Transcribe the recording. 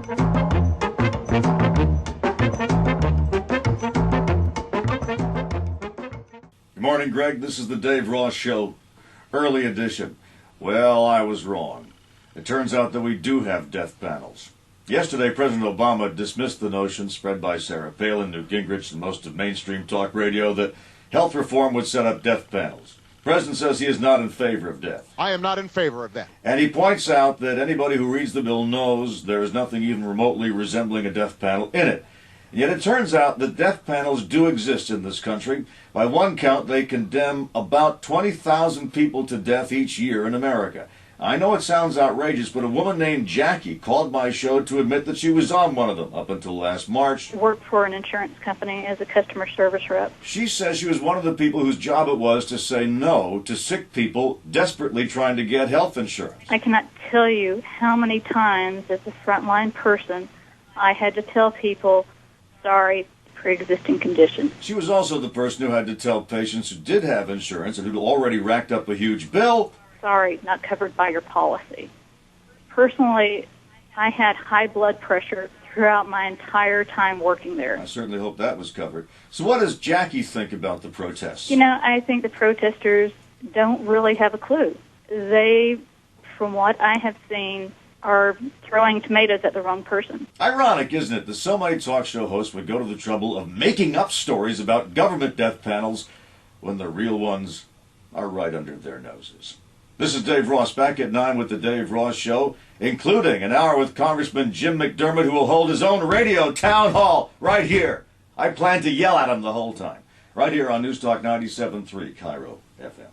Good morning, Greg. This is the Dave Ross Show, early edition. Well, I was wrong. It turns out that we do have death panels. Yesterday, President Obama dismissed the notion spread by Sarah Palin, Newt Gingrich, and most of mainstream talk radio that health reform would set up death panels. The president says he is not in favor of death. I am not in favor of that. And he points out that anybody who reads the bill knows there is nothing even remotely resembling a death panel in it. And yet it turns out that death panels do exist in this country. By one count, they condemn about 20,000 people to death each year in America. I know it sounds outrageous, but a woman named Jackie called my show to admit that she was on one of them up until last March. Worked for an insurance company as a customer service rep. She says she was one of the people whose job it was to say no to sick people desperately trying to get health insurance. I cannot tell you how many times as a frontline person I had to tell people, sorry, pre-existing condition. She was also the person who had to tell patients who did have insurance and who'd already racked up a huge bill, sorry, not covered by your policy. Personally, I had high blood pressure throughout my entire time working there. I certainly hope that was covered. So what does Jackie think about the protests? You know, I think the protesters don't really have a clue. They, from what I have seen, are throwing tomatoes at the wrong person. Ironic, isn't it, that so many talk show hosts would go to the trouble of making up stories about government death panels when the real ones are right under their noses. This is Dave Ross, back at 9 with the Dave Ross Show, including an hour with Congressman Jim McDermott, who will hold his own radio town hall right here. I plan to yell at him the whole time. Right here on News Talk 97.3, Cairo FM.